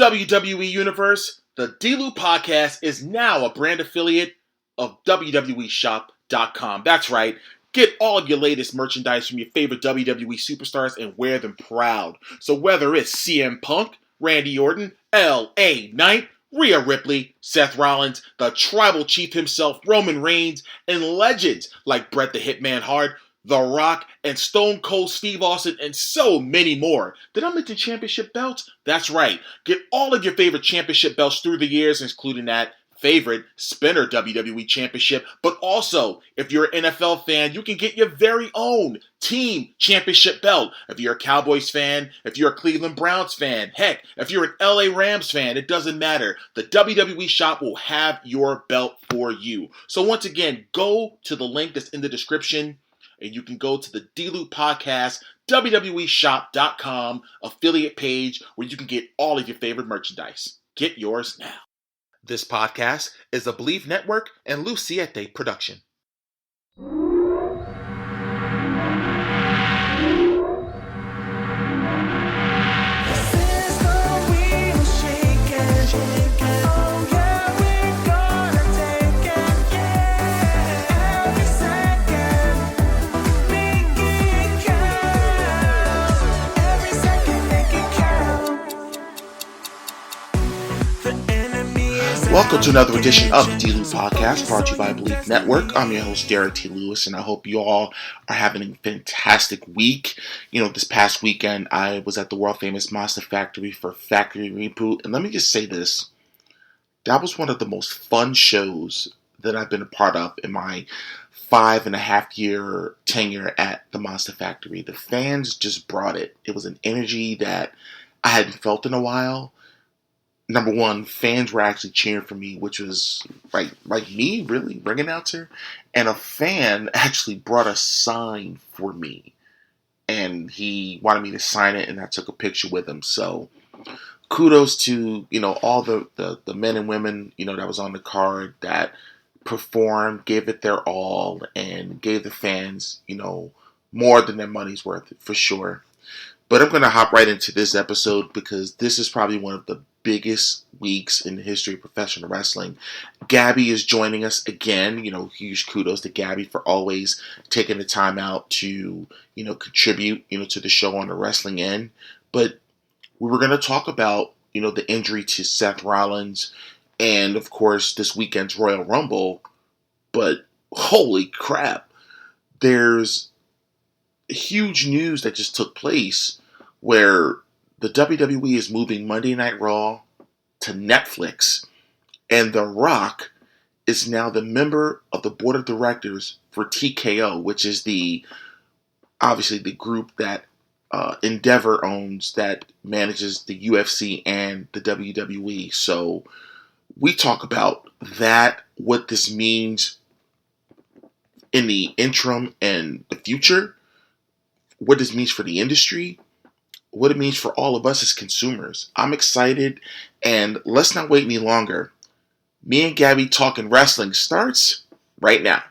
WWE Universe, the D-Lu podcast is now a brand affiliate of WWEshop.com. That's right. Get all of your latest merchandise from your favorite WWE superstars and wear them proud. So whether it's CM Punk, Randy Orton, LA Knight, Rhea Ripley, Seth Rollins, the Tribal Chief himself, Roman Reigns, and legends like Bret the Hitman Hart, The Rock, and Stone Cold Steve Austin, and so many more. Did I mention championship belts? That's right. Get all of your favorite championship belts through the years, including that favorite Spinner WWE Championship. But also, if you're an NFL fan, you can get your very own team championship belt. If you're a Cowboys fan, if you're a Cleveland Browns fan, heck, if you're an LA Rams fan, it doesn't matter. The WWE shop will have your belt for you. So once again, go to the link that's in the description, and you can go to the D-Lu podcast, WWEshop.com affiliate page where you can get all of your favorite merchandise. Get yours now. This podcast is a Believe Network and Siete production. Welcome to another edition of the D-Lu podcast, brought to you by Believe Network. I'm your host, Derrick T. Lewis, and I hope you all are having a fantastic week. You know, this past weekend, I was at the world-famous Monster Factory for Factory Reboot, and let me just say this. That was one of the most fun shows that I've been a part of in my 5.5-year tenure at the Monster Factory. The fans just brought it. It was an energy that I hadn't felt in a while. Number one, fans were actually cheering for me, which was like me, really, ring announcer. And a fan actually brought a sign for me. And he wanted me to sign it, and I took a picture with him. So kudos to, all the men and women, that was on the card that performed, gave it their all, and gave the fans, more than their money's worth, for sure. But I'm going to hop right into this episode because this is probably one of the biggest weeks in the history of professional wrestling. Gabi is joining us again. Huge kudos to Gabi for always taking the time out to, contribute, to the show on the wrestling end. But we were going to talk about, the injury to Seth Rollins and, of course, this weekend's Royal Rumble. But holy crap, there's huge news that just took place where the WWE is moving Monday Night Raw to Netflix, and The Rock is now the member of the board of directors for TKO, which is obviously the group that Endeavor owns that manages the UFC and the WWE. So we talk about that, what this means in the interim and the future, what this means for the industry, what it means for all of us as consumers. I'm excited, and let's not wait any longer. Me and Gabi Talking Wrestling starts right now.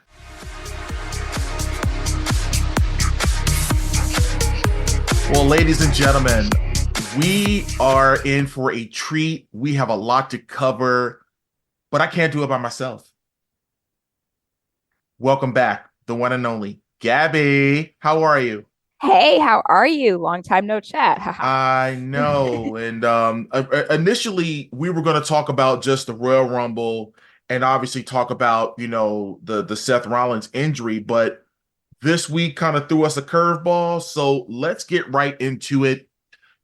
Well, ladies and gentlemen, we are in for a treat. We have a lot to cover, but I can't do it by myself. Welcome back, the one and only Gabi. How are you? Hey, how are you? Long time no chat. I know. And initially, we were going to talk about just the Royal Rumble and obviously talk about, the Seth Rollins injury. But this week kind of threw us a curveball. So let's get right into it.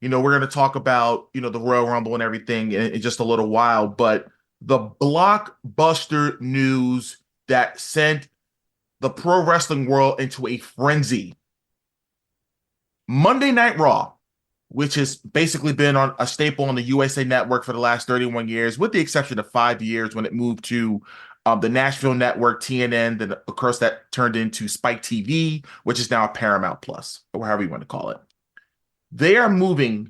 We're going to talk about, the Royal Rumble and everything in just a little while. But the blockbuster news that sent the pro wrestling world into a frenzy. Monday Night Raw, which has basically been on a staple on the USA Network for the last 31 years, with the exception of 5 years when it moved to the Nashville Network, TNN, then of course that turned into Spike TV, which is now Paramount Plus, or however you want to call it. They are moving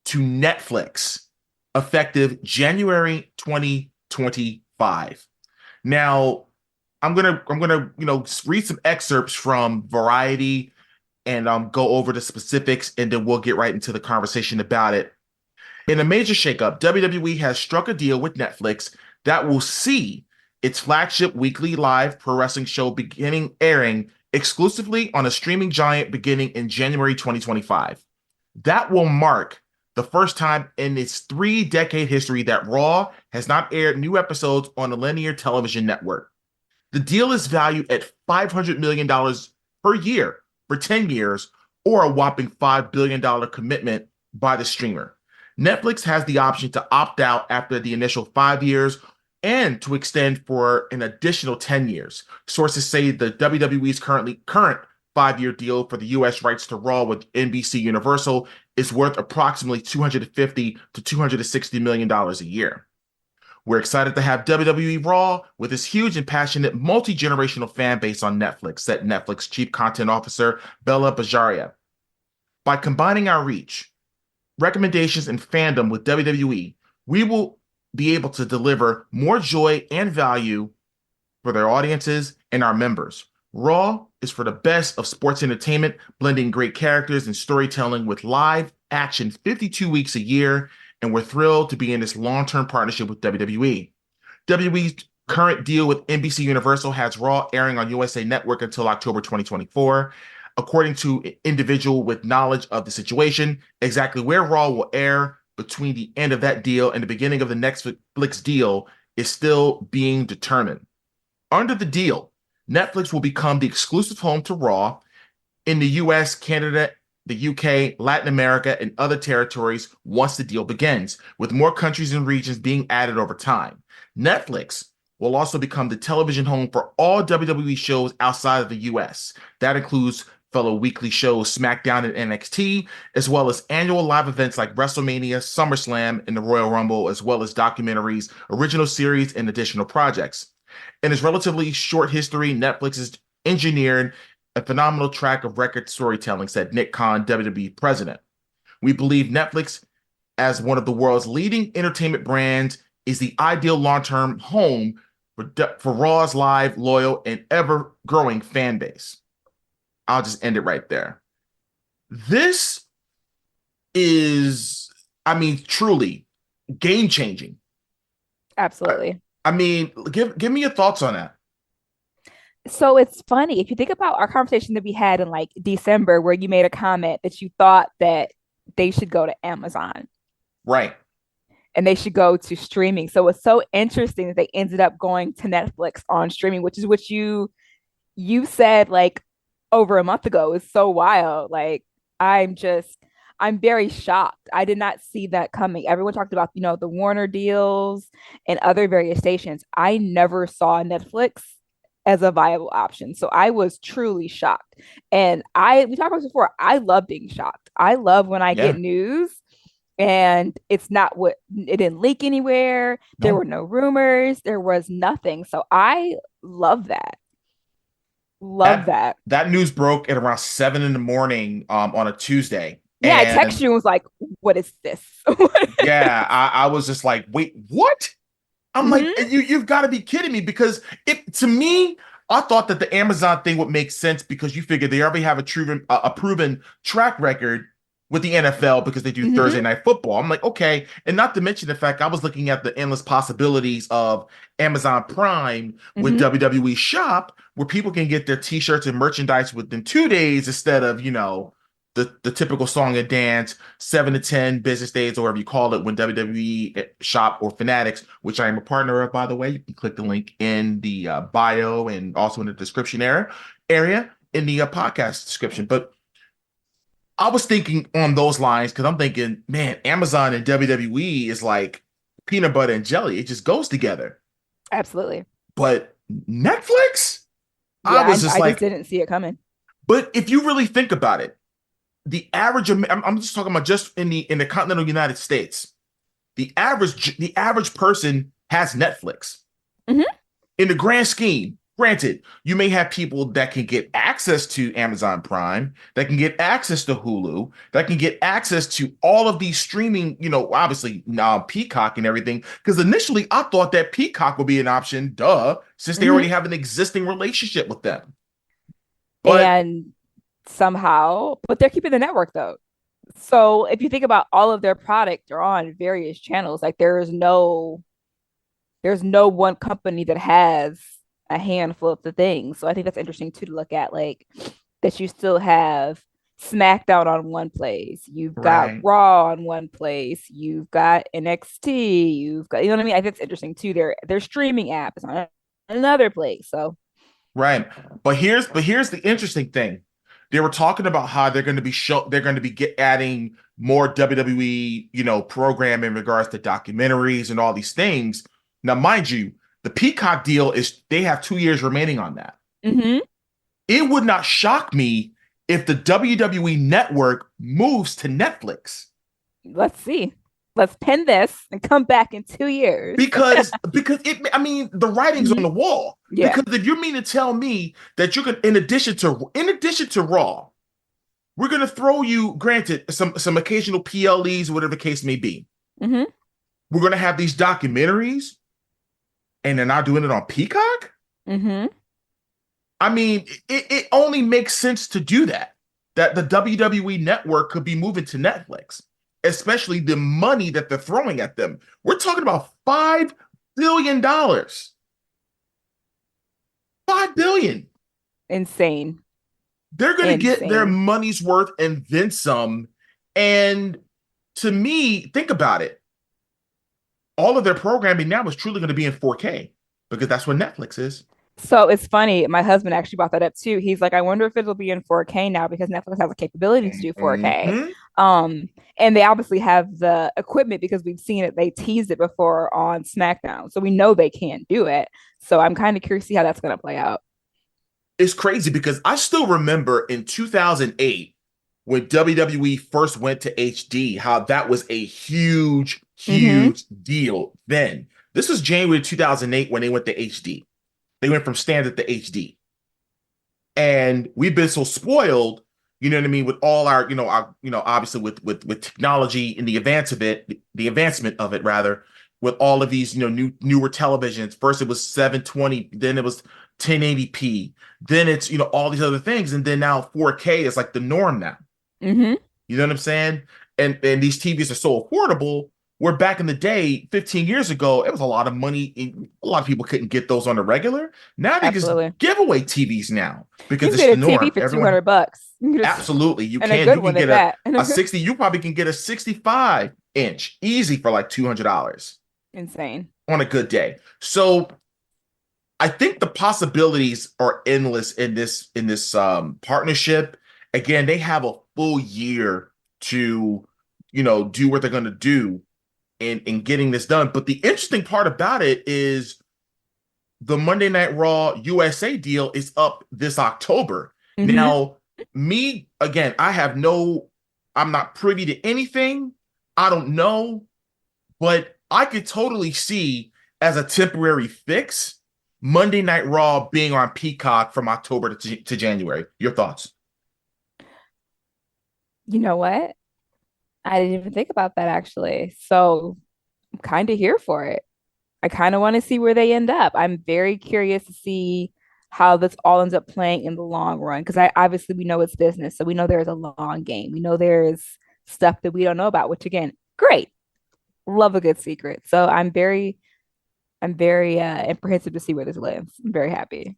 to Netflix effective January 2025. Now, I'm gonna read some excerpts from Variety and go over the specifics, and then we'll get right into the conversation about it. In a major shakeup, WWE has struck a deal with Netflix that will see its flagship weekly live pro wrestling show beginning airing exclusively on a streaming giant beginning in January 2025. That will mark the first time in its 3-decade history that Raw has not aired new episodes on a linear television network. The deal is valued at $500 million per year for 10 years, or a whopping $5 billion commitment by the streamer. Netflix has the option to opt out after the initial 5 years and to extend for an additional 10 years. Sources say the WWE's current 5-year deal for the US rights to Raw with NBC Universal is worth approximately $250 to $260 million a year. We're excited to have WWE RAW with its huge and passionate multi-generational fan base on Netflix, said Netflix Chief Content Officer Bella Bajaria. By combining our reach, recommendations, and fandom with WWE, we will be able to deliver more joy and value for their audiences and our members. Raw is for the best of sports entertainment, blending great characters and storytelling with live action 52 weeks a year, and we're thrilled to be in this long-term partnership with WWE. WWE's current deal with NBC Universal has Raw airing on USA Network until October 2024. According to an individual with knowledge of the situation, exactly where Raw will air between the end of that deal and the beginning of the Netflix deal is still being determined. Under the deal, Netflix will become the exclusive home to Raw in the US, Canada, the UK, Latin America, and other territories once the deal begins, with more countries and regions being added over time. Netflix will also become the television home for all WWE shows outside of the US. That includes fellow weekly shows SmackDown and NXT, as well as annual live events like WrestleMania, SummerSlam, and the Royal Rumble, as well as documentaries, original series, and additional projects. In its relatively short history, Netflix has engineered a phenomenal track of record storytelling, said Nick Khan, WWE president. We believe Netflix, as one of the world's leading entertainment brands, is the ideal long-term home for Raw's live, loyal, and ever-growing fan base. I'll just end it right there. This is, truly game-changing. Absolutely. Give me your thoughts on that. So it's funny if you think about our conversation that we had in like December, where you made a comment that you thought that they should go to Amazon, right, and they should go to streaming. So it's so interesting that they ended up going to Netflix on streaming, which is what you said like over a month ago. It's so wild. Like I'm very shocked. I did not see that coming. Everyone talked about, the Warner deals and other various stations. I never saw Netflix as a viable option. So I was truly shocked. And we talked about this before. I love being shocked. I love when I get news and it didn't leak anywhere. No. There were no rumors. There was nothing. So I love that. That news broke at around 7 a.m. On a Tuesday. Yeah, I texted you and was like, what is this? Yeah, I was just like, wait, what? I'm like, you've got to be kidding me, because to me, I thought that the Amazon thing would make sense because you figure they already have a proven track record with the NFL because they do Thursday Night Football. I'm like, okay. And not to mention the fact I was looking at the endless possibilities of Amazon Prime with WWE Shop, where people can get their t-shirts and merchandise within 2 days instead of, the typical song and dance 7 to 10 business days, or whatever you call it, when WWE Shop or Fanatics, which I am a partner of, by the way. You can click the link in the bio and also in the description area in the podcast description. But I was thinking on those lines because I'm thinking, man, Amazon and WWE is like peanut butter and jelly. It just goes together. Absolutely. But Netflix? Yeah, I just didn't see it coming. But if you really think about it, the average, I'm just talking about just in the continental United States, the average person has Netflix. In the grand scheme, granted, you may have people that can get access to Amazon Prime, that can get access to Hulu, that can get access to all of these streaming, obviously now Peacock and everything. Because initially I thought that Peacock would be an option, since they already have an existing relationship with them. But they're keeping the network though. So if you think about all of their product, they're on various channels. Like there's no one company that has a handful of the things. So I think that's interesting too to look at, like that you still have SmackDown on one place, you've got Right. Raw on one place, you've got NXT, you've got, you know what I mean? I think it's interesting too. Their streaming app is on another place. So Right. But here's the interesting thing. They were talking about how they're going to be adding more WWE, program in regards to documentaries and all these things. Now, mind you, the Peacock deal is they have 2 years remaining on that. mhm. It would not shock me if the WWE network moves to Netflix. Let's see. Let's pin this and come back in 2 years. Because the writing's on Mhm. the wall. Yeah. Because if you mean to tell me that you can, in addition to Raw, we're gonna throw you, granted, some occasional PLEs, whatever the case may be. Hmm. We're gonna have these documentaries, and they're not doing it on Peacock. Hmm. I mean, it only makes sense to do that. That the WWE network could be moving to Netflix, especially the money that they're throwing at them. We're talking about $5 billion. $5 billion. Insane. They're going to get their Insane. money's worth and then some. And to me, think about it. All of their programming now is truly going to be in 4K because that's what Netflix is. So it's funny. My husband actually brought that up too. He's like, I wonder if it'll be in 4K now because Netflix has the capability to do 4K. Mm-hmm. And they obviously have the equipment because we've seen it. They teased it before on SmackDown. So we know they can do it. So I'm kind of curious to see how that's going to play out. It's crazy because I still remember in 2008 when WWE first went to HD, how that was a huge, Mm-hmm. huge deal then. This was January 2008 when they went to HD. They went from standard to HD. And we've been so spoiled, you know what I mean, with all obviously with technology and the advancement of it rather, with all of these, newer televisions. First it was 720, then it was 1080p, then it's, all these other things, and then now 4K is like the norm now. Mm-hmm. You know what I'm saying? And these TVs are so affordable. Where back in the day, 15 years ago, it was a lot of money. A lot of people couldn't get those on the regular. Now they just Absolutely. give away TVs now You because can it's get the a TV norm. for Everyone, $200. You can just, absolutely, you and a can. good You can one at get a that. a 60. You probably can get a 65-inch easy for like $200 Insane. on a good day. So I think the possibilities are endless in this partnership. Again, they have a full year to do what they're going to do in getting this done. But the interesting part about it is the Monday Night Raw USA deal is up this October. Mm-hmm. Now, me again, I'm not privy to anything. I don't know, but I could totally see as a temporary fix Monday Night Raw being on Peacock from October to January. Your thoughts? You know what? I didn't even think about that actually. So I'm kind of here for it. I kind of want to see where they end up. I'm very curious to see how this all ends up playing in the long run because I obviously we know it's business, so we know there's a long game. We know there's stuff that we don't know about, which again, great. Love a good secret. So I'm very apprehensive to see where this lands. I'm very happy.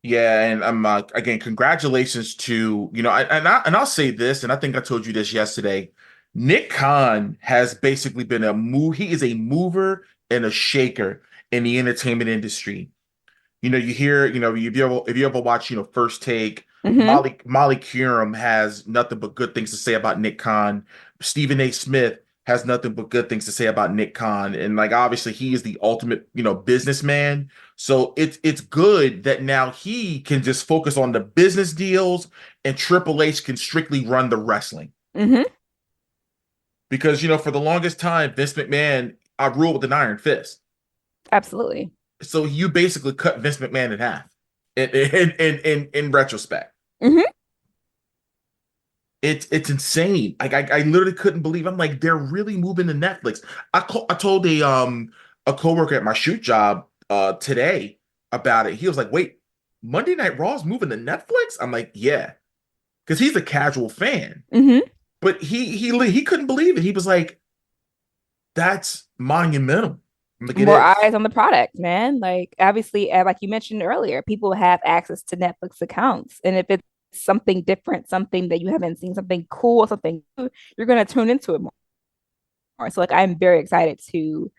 Yeah, and I'm again, congratulations to I'll say this, and I think I told you this yesterday. Nick Khan has basically been he is a mover and a shaker in the entertainment industry. You hear, if you ever watch, First Take, Hmm. Molly Qerim has nothing but good things to say about Nick Khan. Stephen A. Smith has nothing but good things to say about Nick Khan. And like obviously he is the ultimate, businessman. So it's good that now he can just focus on the business deals and Triple H can strictly run the wrestling. Hmm. Because, for the longest time, Vince McMahon, I ruled with an iron fist. Absolutely. So you basically cut Vince McMahon in half in retrospect. Hmm. It's insane. Like I literally couldn't believe. I'm like, they're really moving to Netflix. I told a coworker at my shoot job today about it. He was like, wait, Monday Night Raw's moving to Netflix? I'm like, yeah. Because he's a casual fan. Hmm. But he couldn't believe it. He was like, "That's monumental." I'm like, it More is. eyes on the product, man. Like obviously, like you mentioned earlier, people have access to Netflix accounts, and if it's something different, something that you haven't seen, something cool, something new, you're gonna tune into it more. So like, I'm very excited to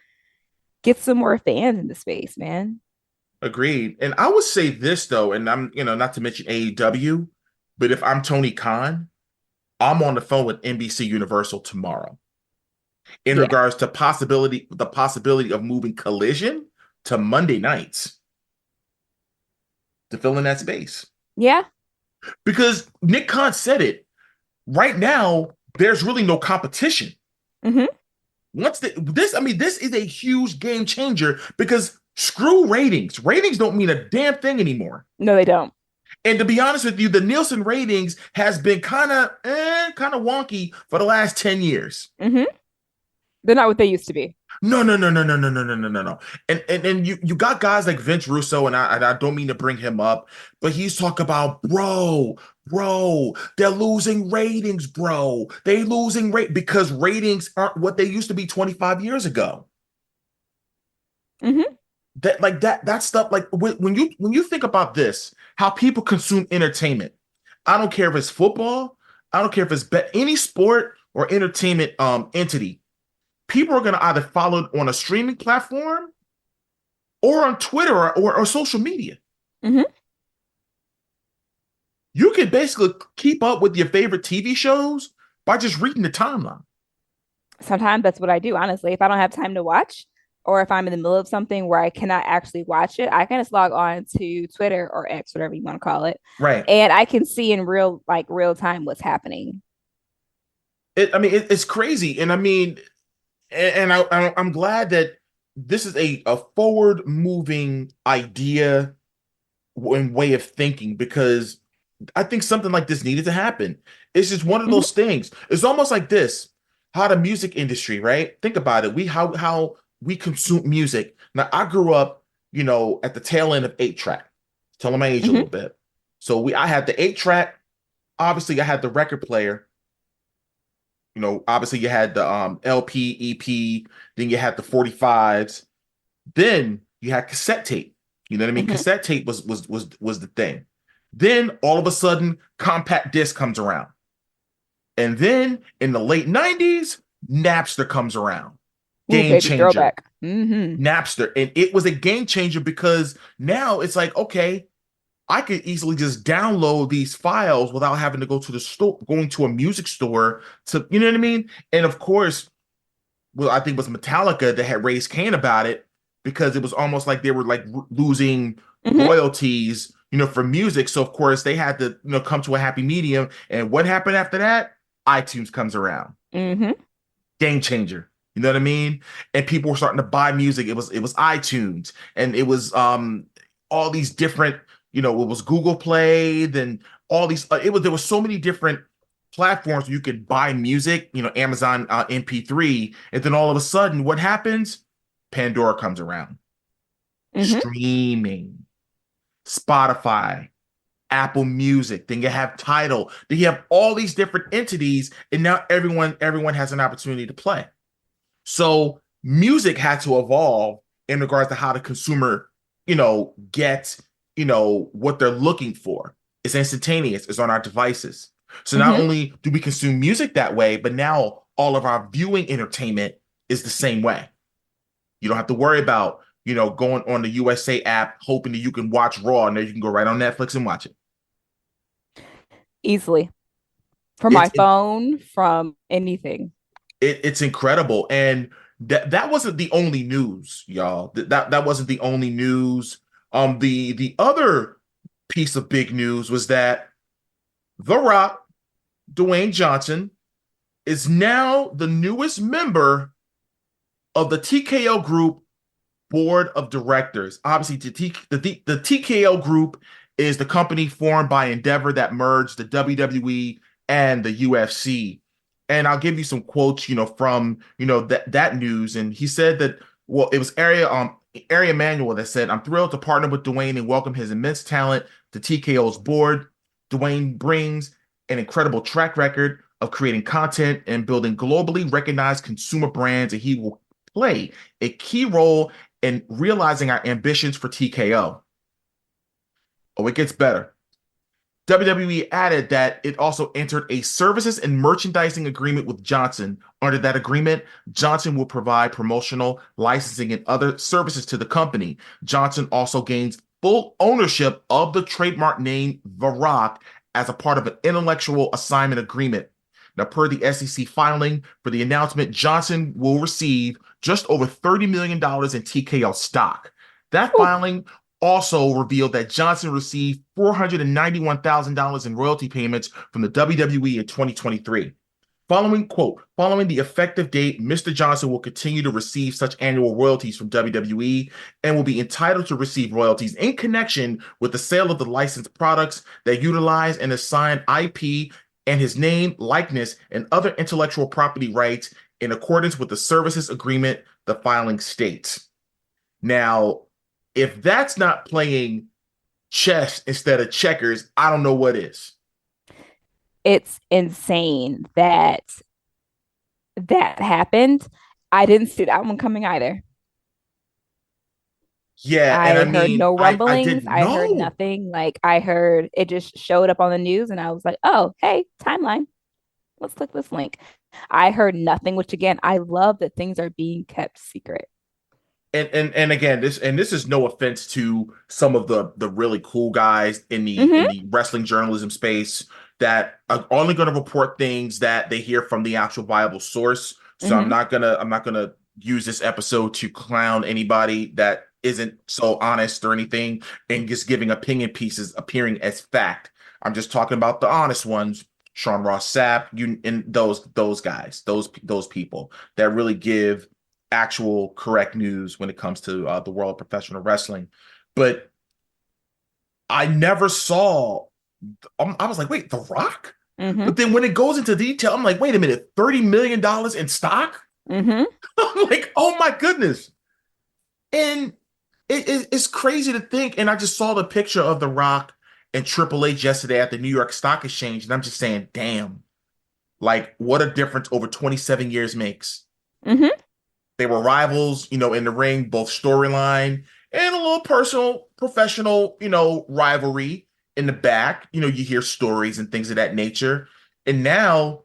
get some more fans in the space, man. Agreed. And I would say this though, and I'm, not to mention AEW, but if I'm Tony Khan, I'm on the phone with NBC Universal tomorrow in Yeah, regards to the possibility of moving Collision to Monday nights to fill in that space. yeah. Because Nick Khan said it. Right now, there's really no competition. Mm-hmm. This is a huge game changer because screw ratings. Ratings don't mean a damn thing anymore. No, they don't. And to be honest with you, the Nielsen ratings has been kind of wonky for the last 10 years. Mm-hmm. They're not what they used to be. No, no, no, no, no, no, no, no, no, no, no. And you got guys like Vince Russo, and I don't mean to bring him up, but he's talking about, bro, they're losing ratings, bro. They losing rate because ratings aren't what they used to be 25 years ago. Mm-hmm. That stuff, like when you think about this, how people consume entertainment. I don't care if it's football, I don't care if it's any sport or entertainment entity. People are going to either follow it on a streaming platform or on Twitter or social media. Mm-hmm. You can basically keep up with your favorite TV shows by just reading the timeline. Sometimes that's what I do, honestly. If I don't have time to watch, or if I'm in the middle of something where I cannot actually watch it, I can just log on to Twitter or X, whatever you want to call it, Right. and I can see in real time what's happening. It's crazy. And I mean, I'm glad that this is a forward moving idea and way of thinking, because I think something like this needed to happen. It's just one of Mm-hmm. those things. It's almost like this: how the music industry, right? Think about it. How we consume music. Now, I grew up, at the tail end of 8-track. Telling my age a Mm-hmm. little bit. So I had the 8-track. Obviously, I had the record player. Obviously you had the LP, EP, then you had the 45s, then you had cassette tape. You know what I mean? Mm-hmm. Cassette tape was the thing. Then all of a sudden, compact disc comes around. And then in the late 90s, Napster comes around. Ooh, Game baby, changer. throwback. Mm-hmm. Napster. And it was a game changer because now it's like, okay, I could easily just download these files without having to go to the store, going to a music store to, you know what I mean? And of course, well, I think it was Metallica that had raised Cain about it, because it was almost like they were like losing Mm-hmm. royalties, for music. So of course they had to, come to a happy medium. And what happened after that? iTunes comes around. Mm-hmm. Game changer. You know what I mean? And people were starting to buy music. It was iTunes, and it was all these different, it was Google Play, then all these there was so many different platforms where you could buy music, Amazon MP3, and then all of a sudden what happens? Pandora comes around. Mm-hmm. Streaming, Spotify, Apple Music, then you have Tidal, then you have all these different entities, and now everyone has an opportunity to play. So music had to evolve in regards to how the consumer, gets, what they're looking for. It's instantaneous. It's on our devices. So not Mm-hmm. only do we consume music that way, but now all of our viewing entertainment is the same way. You don't have to worry about, going on the USA app, hoping that you can watch Raw, and then you can go right on Netflix and watch it. Easily from my It's it, phone, from anything. it's incredible. And that wasn't the only news, y'all. That wasn't the only news. The other piece of big news was that The Rock, Dwayne Johnson, is now the newest member of the TKO Group board of directors. Obviously, the TKO Group is the company formed by Endeavor that merged the WWE and the UFC. And I'll give you some quotes, from that news. And he said that, well, it was Area Manual that said, "I'm thrilled to partner with Dwayne and welcome his immense talent to TKO's board. Dwayne brings an incredible track record of creating content and building globally recognized consumer brands, and he will play a key role in realizing our ambitions for TKO. Oh, it gets better. WWE added that it also entered a services and merchandising agreement with Johnson. Under that agreement, Johnson will provide promotional, licensing, and other services to the company. Johnson also gains full ownership of the trademark name The Rock as a part of an intellectual assignment agreement. Now, per the SEC filing for the announcement, Johnson will receive just over $30 million in TKO stock. That filing also revealed that Johnson received $491,000 in royalty payments from the WWE in 2023. Following the effective date, Mr. Johnson will continue to receive such annual royalties from WWE and will be entitled to receive royalties in connection with the sale of the licensed products that utilize and assign IP and his name, likeness, and other intellectual property rights in accordance with the services agreement, the filing states. Now, if that's not playing chess instead of checkers, I don't know what is. It's insane that that happened. I didn't see that one coming either. Yeah, and I I heard mean, no I rumblings. didn't I heard know. nothing. Like I heard it just showed up on the news and I was like, "Oh, hey, timeline. Let's click this link." I heard nothing, which again, I love that things are being kept secret. And again, this is no offense to some of the really cool guys in Mm-hmm. the wrestling journalism space that are only going to report things that they hear from the actual viable source. So Mm-hmm. I'm not gonna use this episode to clown anybody that isn't so honest or anything and just giving opinion pieces appearing as fact. I'm just talking about the honest ones, Sean Ross Sapp, you and those guys, those people that really give actual correct news when it comes to the world of professional wrestling. But I never saw. I was like, wait, The Rock? Mm-hmm. But then when it goes into detail, I'm like, wait a minute, $30 million in stock? Mm-hmm. I'm like, oh my goodness. And it's crazy to think. And I just saw the picture of The Rock and Triple H yesterday at the New York Stock Exchange. And I'm just saying, damn, like what a difference over 27 years makes. Mm-hmm. They were rivals, in the ring, both storyline and a little personal, professional, rivalry in the back. You hear stories and things of that nature. And now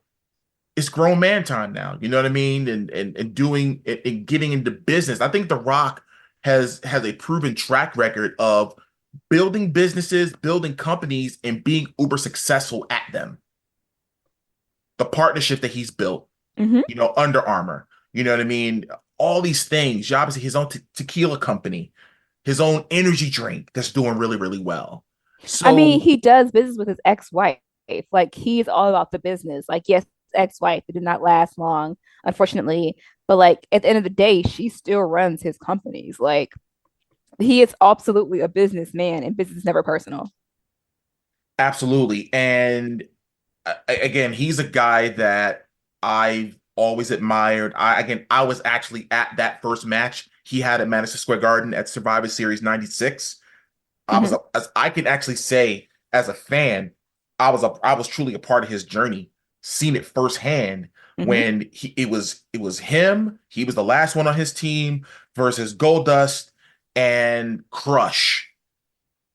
it's grown man time now. You know what I mean? And doing and getting into business. I think The Rock has a proven track record of building businesses, building companies, and being uber successful at them. The partnership that he's built, Mm-hmm. Under Armour, you know what I mean? All these things, obviously his own tequila company, his own energy drink that's doing really, really well. I mean, So he does business with his ex-wife. Like he's all about the business. Like, yes, ex-wife, it did not last long, unfortunately. But like at the end of the day, she still runs his companies. Like he is absolutely a businessman and business is never personal. absolutely. And again, he's a guy that I've always admired. I was actually at that first match he had at Madison Square Garden at Survivor Series 96. Mm-hmm. As I can actually say as a fan, I was truly a part of his journey, seen it firsthand Mm-hmm. when it was him, he was the last one on his team versus Goldust and Crush,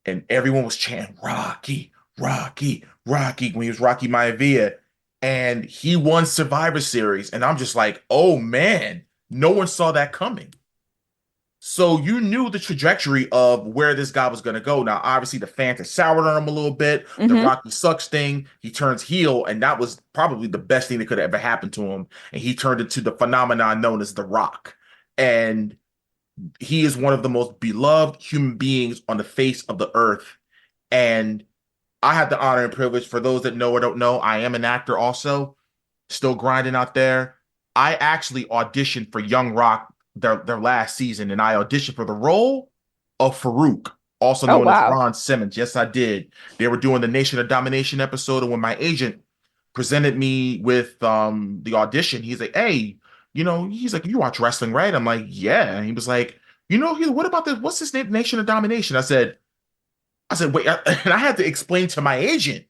and everyone was chanting Rocky, Rocky, Rocky when he was Rocky Maivia, and he won Survivor Series, and I'm just like, oh man, no one saw that coming. So you knew the trajectory of where this guy was going to go. Now, obviously, the fans have soured on him a little bit. The Mm-hmm. Rocky sucks thing, he turns heel, and that was probably the best thing that could have ever happened to him. And he turned into the phenomenon known as The Rock. And he is one of the most beloved human beings on the face of the earth. And I have the honor and privilege, for those that know or don't know, I am an actor also, still grinding out there. I actually auditioned for Young Rock their last season, and I auditioned for the role of Farouk, also Oh known as wow. Ron Simmons. Yes, I did. They were doing the Nation of Domination episode, and when my agent presented me with the audition, he's like, "Hey, he's like, you watch wrestling, right?" I'm like, "Yeah." And he was like, what about this? What's this Nation of Domination? I said, wait, and I had to explain to my agent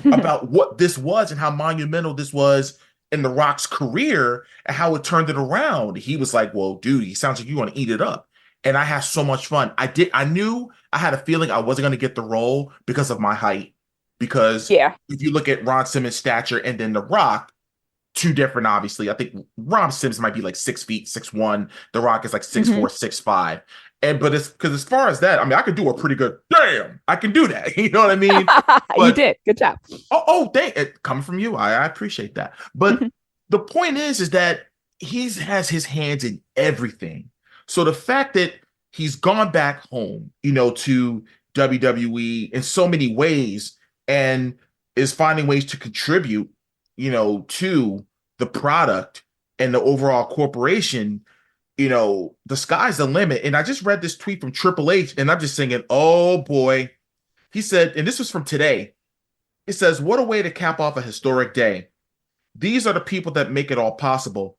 about what this was and how monumental this was in The Rock's career and how it turned it around. He was like, well, dude, he sounds like you want to eat it up. And I had so much fun. I knew I had a feeling I wasn't going to get the role because of my height. Because Yeah. if you look at Ron Simmons' stature and then The Rock, two different, obviously. I think Ron Simmons might be like 6 feet, 6'1". The Rock is like 6'4", 6'5". But it's because as far as that, I mean, I could do a pretty good, damn, I can do that. You know what I mean? You did. Good job. Thank it. Coming from you, I appreciate that. But the point is that he has his hands in everything. So the fact that he's gone back home, to WWE in so many ways and is finding ways to contribute, to the product and the overall corporation, the sky's the limit. And I just read this tweet from Triple H and I'm just thinking, oh boy. He said, and this was from today. It says, what a way to cap off a historic day. These are the people that make it all possible.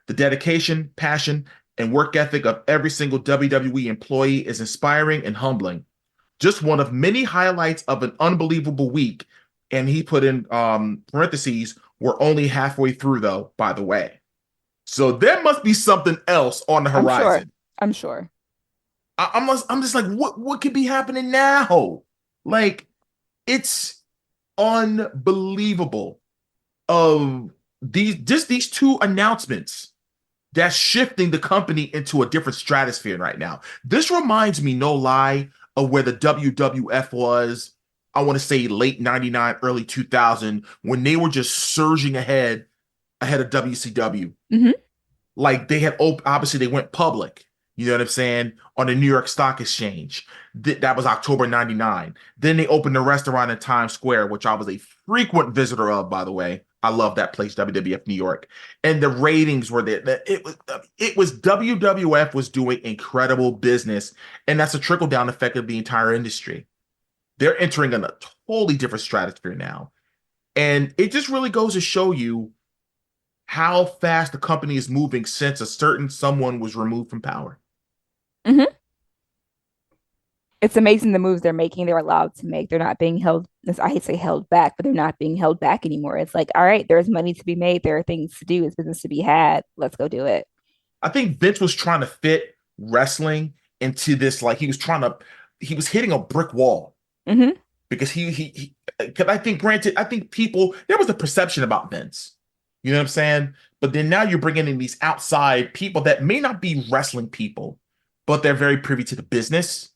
The dedication, passion, and work ethic of every single WWE employee is inspiring and humbling. Just one of many highlights of an unbelievable week. And he put in parentheses, we're only halfway through though, by the way. So there must be something else on the horizon. I'm sure. I'm just like, what could be happening now? Like, it's unbelievable of these two announcements that's shifting the company into a different stratosphere right now. This reminds me, no lie, of where the WWF was, I want to say late 99, early 2000, when they were just surging ahead of WCW. Like they had, obviously they went public, you know what I'm saying, on the New York Stock Exchange. That was October 99. Then they opened a restaurant in Times Square, which I was a frequent visitor of, by the way. I love that place, WWF New York. And the ratings were there. It was WWF was doing incredible business. And that's a trickle-down effect of the entire industry. They're entering in a totally different stratosphere now. And it just really goes to show you how fast the company is moving since a certain someone was removed from power. It's amazing the moves they're making. They're allowed to make. They're not being held, I hate to say held back, but they're not being held back anymore. It's like, all right, there's money to be made. There are things to do. There's business to be had. Let's go do it. I think Vince was trying to fit wrestling into this, like he was hitting a brick wall. Because I think people, there was a perception about Vince. You know what I'm saying? But then now you're bringing in these outside people that may not be wrestling people, but they're very privy to the business.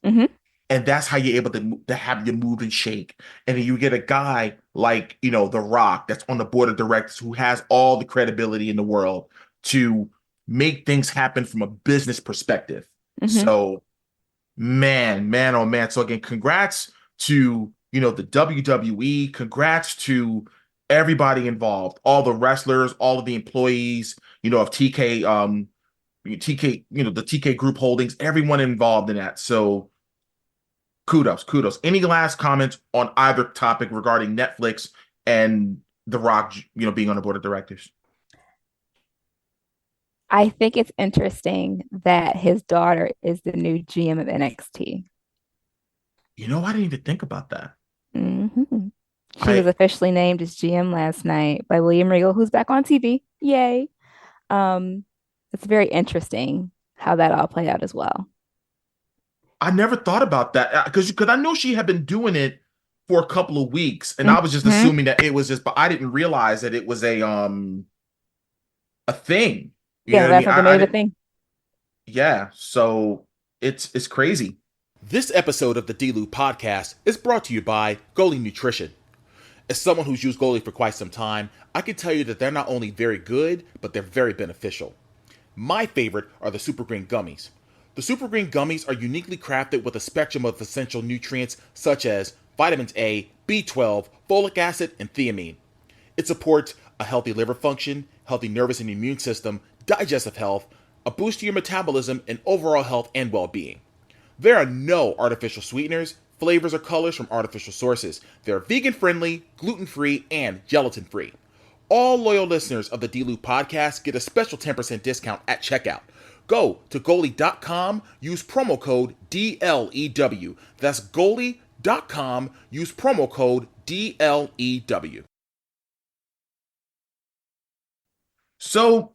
And that's how you're able to have you move and shake. And then you get a guy like, The Rock that's on the board of directors who has all the credibility in the world to make things happen from a business perspective. So, man, oh man. So again, congrats to, the WWE. Congrats to everybody involved, all the wrestlers, all of the employees, of TK, the TK Group Holdings, everyone involved in that. So kudos. Any last comments on either topic regarding Netflix and The Rock, being on the board of directors? I think it's interesting that his daughter is the new GM of NXT. I didn't even think about that. She was officially named as GM last night by William Regal, who's back on TV. Yay. It's very interesting how that all played out as well. I never thought about that because I know she had been doing it for a couple of weeks, and I was just assuming that it was just, but I didn't realize that it was a thing. That's not the thing. Yeah, so it's crazy. This episode of the D-Lou podcast is brought to you by Goalie Nutrition. As someone who's used Goalie for quite some time, I can tell you that they're not only very good, but they're very beneficial. My favorite are the Super Green Gummies. The Super Green Gummies are uniquely crafted with a spectrum of essential nutrients such as vitamins A, B12, folic acid, and thiamine. It supports a healthy liver function, healthy nervous and immune system, digestive health, a boost to your metabolism, and overall health and well-being. There are no artificial sweeteners, flavors, or colors from artificial sources. They're vegan-friendly, gluten-free, and gelatin-free. All loyal listeners of the D-Lou podcast get a special 10% discount at checkout. Go to goalie.com, use promo code DLEW. That's goalie.com, use promo code DLEW. So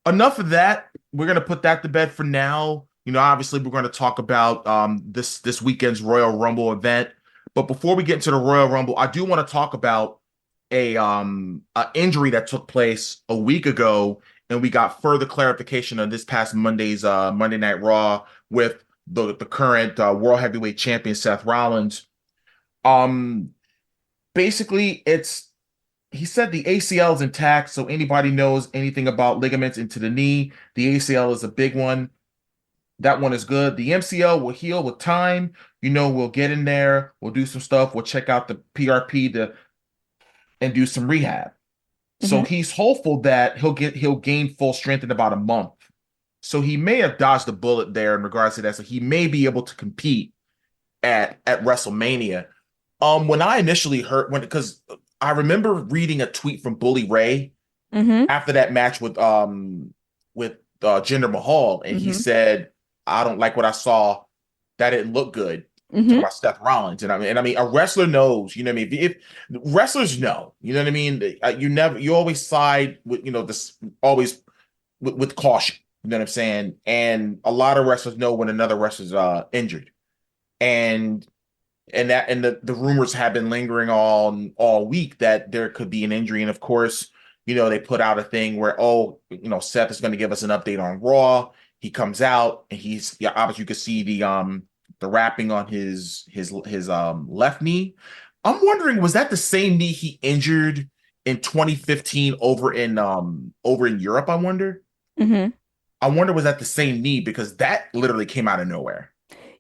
enough of that. We're going to put that to bed for now. Obviously we're going to talk about this weekend's Royal Rumble event. But before we get into the Royal Rumble, I do want to talk about a injury that took place a week ago, and we got further clarification on this past Monday's Monday Night Raw with the current World Heavyweight Champion Seth Rollins. Basically, he said the ACL is intact, so anybody knows anything about ligaments into the knee, the ACL is a big one. That one is good. The MCL will heal with time. We'll get in there. We'll do some stuff. We'll check out the PRP and do some rehab. So he's hopeful that he'll gain full strength in about a month. So he may have dodged a bullet there in regards to that. So he may be able to compete at WrestleMania. When I initially heard because I remember reading a tweet from Bully Ray after that match with Jinder Mahal, and he said, "I don't like what I saw. That didn't look good." Talking about Seth Rollins, and I mean, a wrestler knows. You know what I mean? If wrestlers know, you know what I mean. You always side with this always with caution. You know what I'm saying? And a lot of wrestlers know when another wrestler's injured, and the rumors have been lingering all week that there could be an injury. And of course, they put out a thing where Seth is going to give us an update on Raw. He comes out and obviously you can see the wrapping on his left knee. I'm wondering, was that the same knee he injured in 2015 over in Europe? I wonder. I wonder, was that the same knee, because that literally came out of nowhere.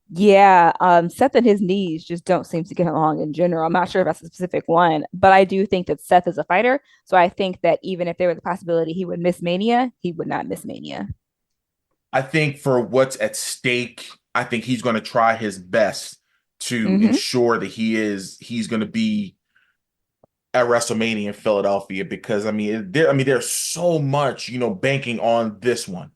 Yeah, Seth and his knees just don't seem to get along in general. I'm not sure if that's a specific one, but I do think that Seth is a fighter. So I think that even if there was a possibility he would miss Mania, he would not miss Mania. I think for what's at stake, I think he's going to try his best to ensure that he's going to be at WrestleMania in Philadelphia, because there's so much, banking on this one.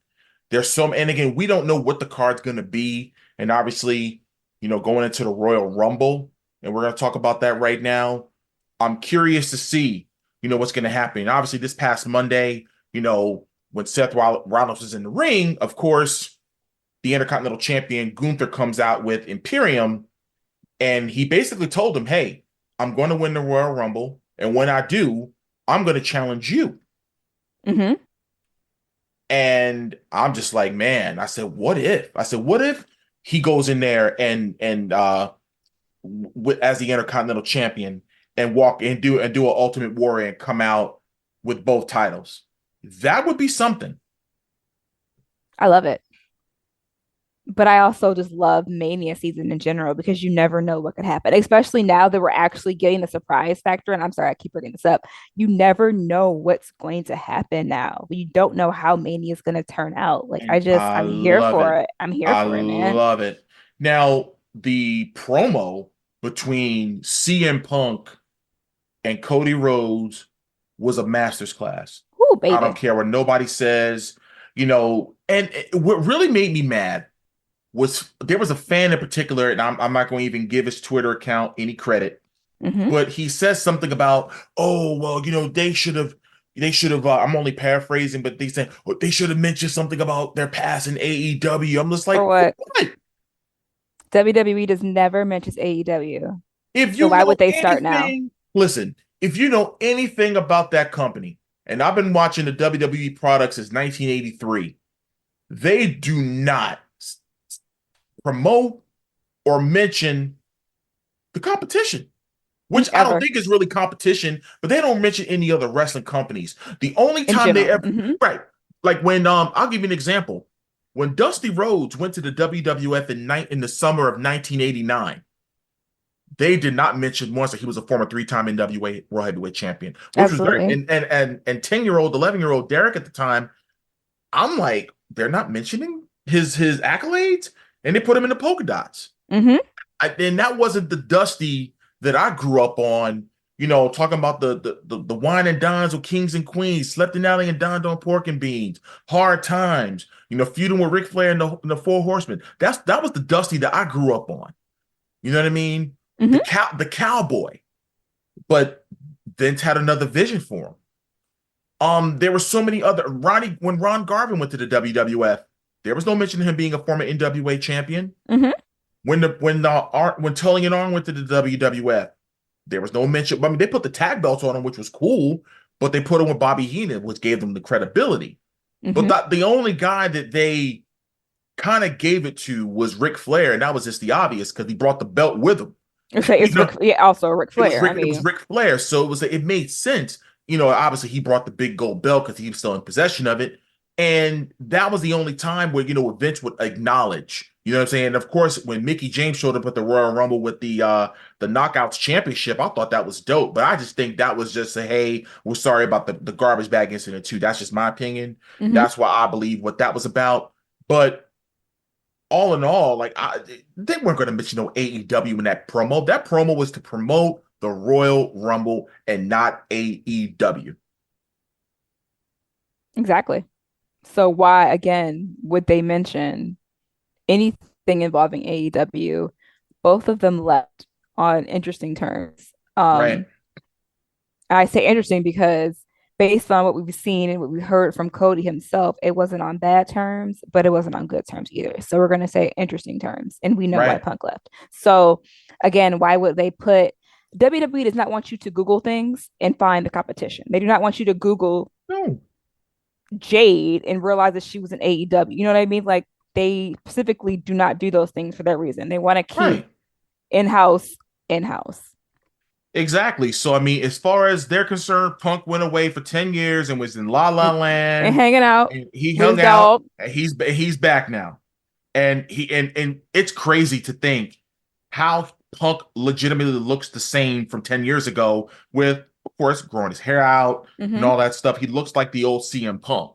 And again, we don't know what the card's going to be. And obviously, going into the Royal Rumble, and we're going to talk about that right now. I'm curious to see, what's going to happen. Obviously, this past Monday, when Seth Rollins was in the ring, of course, the Intercontinental Champion Gunther comes out with Imperium, and he basically told him, "Hey, I'm going to win the Royal Rumble, and when I do, I'm going to challenge you." And I'm just like, man, I said, what if he goes in there and as the Intercontinental Champion and walk and do an Ultimate Warrior and come out with both titles? That would be something. I love it. But I also just love Mania season in general, because you never know what could happen, especially now that we're actually getting the surprise factor. And I'm sorry, I keep bringing this up. You never know what's going to happen now. You don't know how Mania is going to turn out. Like, I'm here for it. I'm here for it, man. I love it. Now, the promo between CM Punk and Cody Rhodes was a master's class. Ooh, baby. I don't care what nobody says, and what really made me mad was there was a fan in particular, and I'm not going to even give his Twitter account any credit, but he says something about, "Oh, well, they should have, I'm only paraphrasing, but they said, well, they should have mentioned something about their past in AEW. I'm just like, for what? WWE does never mention AEW. So why would they start now? Listen, if you know anything about that company, and I've been watching the WWE products since 1983, they do not promote or mention the competition, which I don't think is really competition, but they don't mention any other wrestling companies. The only time they ever, right, like when I'll give you an example. When Dusty Rhodes went to the WWF in the summer of 1989, they did not mention once that he was a former 3-time NWA World Heavyweight Champion, which Absolutely. was very, and 10-year-old, 11-year-old Derrick at the time, I'm like, they're not mentioning his accolades, and they put him in the polka dots. And that wasn't the Dusty that I grew up on, talking about the wine and dines with kings and queens, slept in alley and dined on pork and beans, hard times, feuding with Ric Flair and the Four Horsemen. That was the Dusty that I grew up on. You know what I mean? The cowboy. but Vince had another vision for him. There were so many other when Ron Garvin went to the WWF, there was no mention of him being a former NWA champion. Mm-hmm. When Tully and Arn went to the WWF, there was no mention. I mean, they put the tag belts on him, which was cool, but they put him with Bobby Heenan, which gave them the credibility. Mm-hmm. But the only guy that they kind of gave it to was Ric Flair, and that was just the obvious because he brought the belt with him. Also Ric Flair. It was Ric Flair, so it made sense. Obviously he brought the big gold belt because he was still in possession of it. And that was the only time where, Vince would acknowledge, you know what I'm saying? And of course, when Mickie James showed up at the Royal Rumble with the Knockouts Championship, I thought that was dope. But I just think that was just hey, we're sorry about the garbage bag incident too. That's just my opinion. Mm-hmm. That's why I believe what that was about. But all in all, they weren't going to mention no AEW in that promo. That promo was to promote the Royal Rumble and not AEW. Exactly. So why, again, would they mention anything involving AEW? Both of them left on interesting terms. Right. I say interesting because based on what we've seen and what we heard from Cody himself, it wasn't on bad terms, but it wasn't on good terms either. So we're going to say interesting terms, and we know why Punk left. So again, why would they put WWE does not want you to Google things and find the competition. They do not want you to Google Jade and realize that she was in AEW. You know what I mean? Like, they specifically do not do those things for that reason. They want to keep in-house. Exactly. So, I mean, as far as they're concerned, Punk went away for 10 years and was in La La Land. And hanging out. And he hung out. He's back now. And it's crazy to think how Punk legitimately looks the same from 10 years ago with, of course, growing his hair out and all that stuff. He looks like the old CM Punk.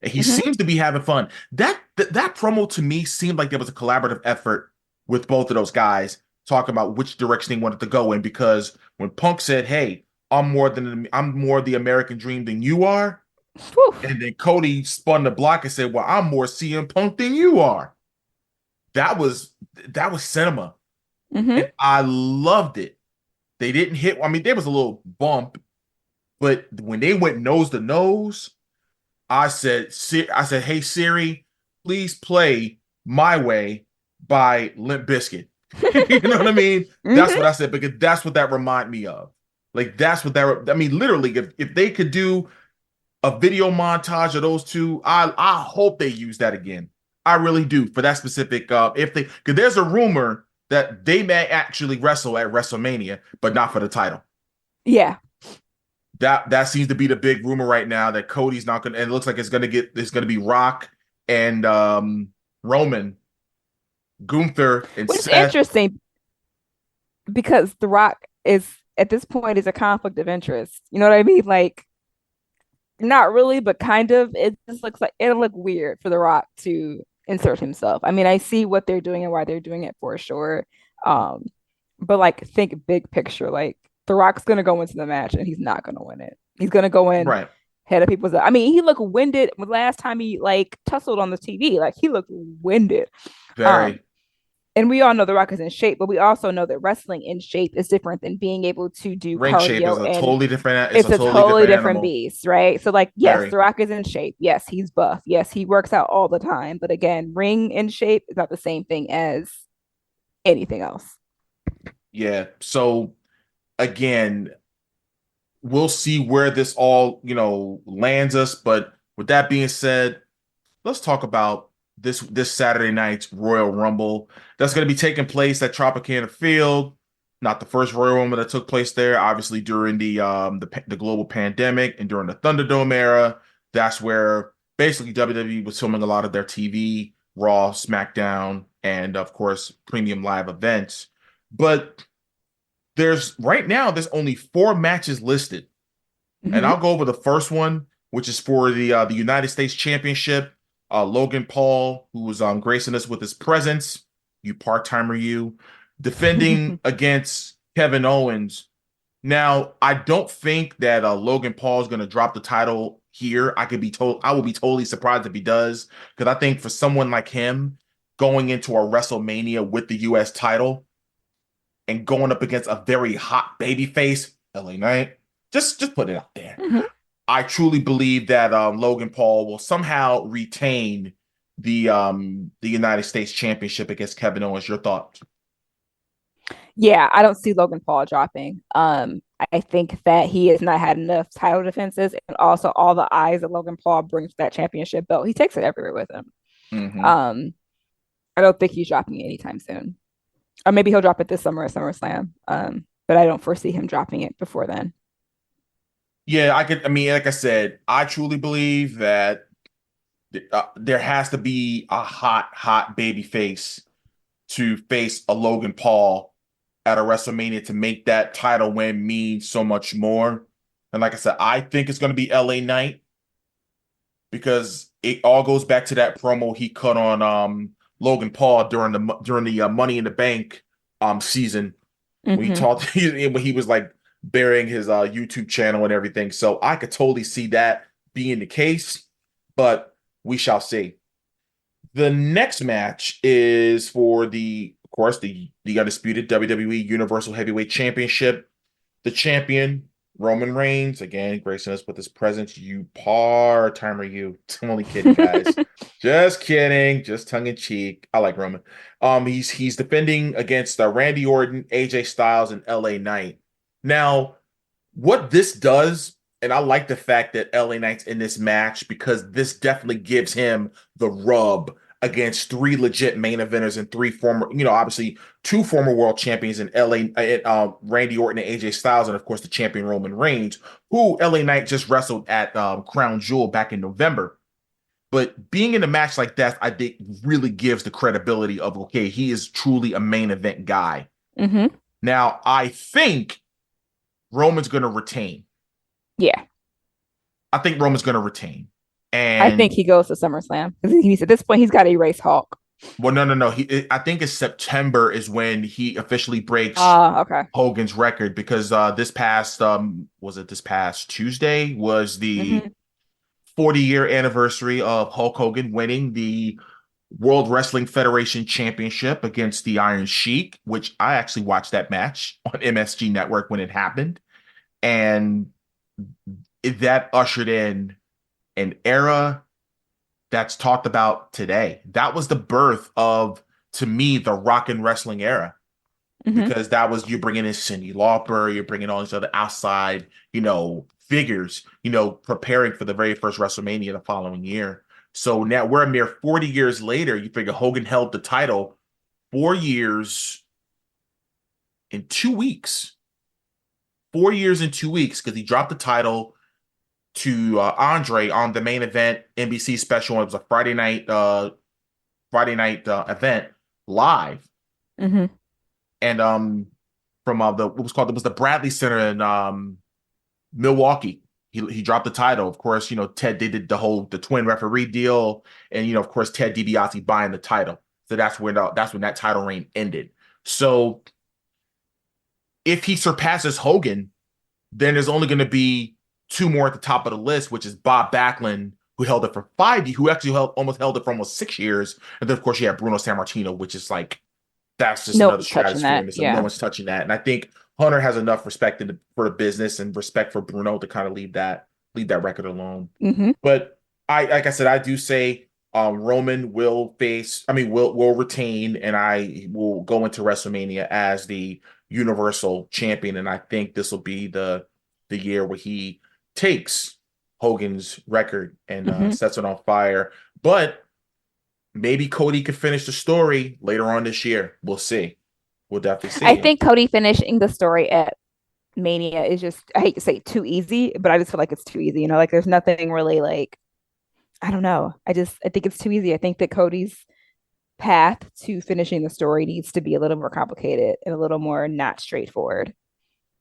And he seems to be having fun. That promo to me seemed like there was a collaborative effort with both of those guys talking about which direction they wanted to go in, because when Punk said, hey, I'm more the American dream than you are. Whew. And then Cody spun the block and said, well, I'm more CM Punk than you are. That was cinema. And I loved it. They didn't hit. I mean, there was a little bump, but when they went nose to nose, I said, hey, Siri, please play My Way by Limp Bizkit. You know what I mean? That's what I said, because that's what that reminded me of. Like, that's what that, I mean, literally, if they could do a video montage of those two, I hope they use that again. I really do, for that specific, because there's a rumor that they may actually wrestle at WrestleMania, but not for the title. Yeah. That seems to be the big rumor right now, that Cody's not gonna, and it looks like it's gonna be Rock and Roman, Gunther, and Which is Seth. interesting, because The Rock is at this point is a conflict of interest. You know what I mean? Like, not really, but kind of. It just looks like it'll look weird for The Rock to insert himself. I mean, I see what they're doing and why they're doing it for sure. But like, think big picture. Like, The Rock's gonna go into the match and he's not gonna win it. He's gonna go in head of people's. I mean, he looked winded last time he like tussled on the TV. Like, he looked winded. Very. And we all know The Rock is in shape, but we also know that wrestling in shape is different than being able to do ring cardio. Shape is a totally different. It's a totally different animal. Beast, right? So, like, yes, The Rock is in shape. Yes, he's buff. Yes, he works out all the time. But again, ring in shape is not the same thing as anything else. Yeah. So again, we'll see where this all, lands us. But with that being said, let's talk about this Saturday night's Royal Rumble that's going to be taking place at Tropicana Field. Not the first Royal Rumble that took place there, obviously during the global pandemic and during the Thunderdome era. That's where basically WWE was filming a lot of their TV, Raw, SmackDown, and of course premium live events. But there's only 4 matches listed, and I'll go over the first one, which is for the United States Championship. Logan Paul, who was gracing us with his presence, you part-timer, defending against Kevin Owens. Now, I don't think that Logan Paul is going to drop the title here. I will be totally surprised if he does, because I think for someone like him going into a WrestleMania with the U.S. title and going up against a very hot babyface, LA Knight. Just put it out there. Mm-hmm. I truly believe that Logan Paul will somehow retain the United States Championship against Kevin Owens. Your thoughts? Yeah, I don't see Logan Paul dropping. I think that he has not had enough title defenses, and also all the eyes that Logan Paul brings to that championship belt. He takes it everywhere with him. Mm-hmm. I don't think he's dropping it anytime soon, or maybe he'll drop it this summer at SummerSlam. But I don't foresee him dropping it before then. Yeah, I mean, like I said, I truly believe that there has to be a hot baby face to face a Logan Paul at a WrestleMania to make that title win mean so much more. And like I said, I think it's going to be LA Knight because it all goes back to that promo he cut on Logan Paul during the Money in the Bank season when he Mm-hmm. talked when he was like burying his YouTube channel and everything. So I could totally see that being the case, but we shall see. The next match is for of course, the undisputed WWE Universal Heavyweight Championship. The champion, Roman Reigns, again, gracing us with his presence. You part-timer, you. I'm only kidding, guys. Just kidding. Just tongue in cheek. I like Roman. He's defending against Randy Orton, AJ Styles, and LA Knight. Now, what this does, and I like the fact that LA Knight's in this match because this definitely gives him the rub against three legit main eventers and three former, obviously two former world champions in Randy Orton and AJ Styles, and of course the champion Roman Reigns, who LA Knight just wrestled at Crown Jewel back in November. But being in a match like that, I think really gives the credibility of, okay, he is truly a main event guy. Mm-hmm. Now, I think Roman's going to retain. Yeah. I think Roman's going to retain. And I think he goes to SummerSlam because at this point he's got to erase Hulk. Well, no. I think it's September is when he officially breaks Okay. Hogan's record because this past Tuesday was the 40-year anniversary of Hulk Hogan winning the World Wrestling Federation Championship against the Iron Sheik, which I actually watched that match on MSG Network when it happened, and that ushered in an era that's talked about today. That was the birth of, to me, the rock and wrestling era. Because that was, you're bringing in Cyndi Lauper, you're bringing all these other outside, figures, preparing for the very first WrestleMania the following year. So now we're a mere 40 years later. You figure Hogan held the title 4 years in 2 weeks. 4 years in 2 weeks because he dropped the title to Andre on the main event NBC special. It was a Friday night event live, and from it was the Bradley Center in Milwaukee. He dropped the title. Of course, Ted did the twin referee deal, and of course Ted DiBiase buying the title. So that's when that title reign ended. So if he surpasses Hogan, then there's only going to be two more at the top of the list, which is Bob Backlund, who held it for 5 years, who actually almost held it for almost 6 years. And then, of course, you have Bruno Sammartino, which is like, that's just another stratosphere. So no one's touching that. And I think Hunter has enough respect for the business and respect for Bruno to kind of leave that record alone. But like I said, I do say Roman will retain, and I will go into WrestleMania as the Universal Champion. And I think this will be the year where he takes Hogan's record and sets it on fire. But maybe Cody could finish the story later on this year. We'll see. We'll definitely see. I think Cody finishing the story at Mania is just, I hate to say too easy, but I just feel like it's too easy. Like there's nothing really like, I don't know. I think it's too easy. I think that Cody's path to finishing the story needs to be a little more complicated and a little more not straightforward.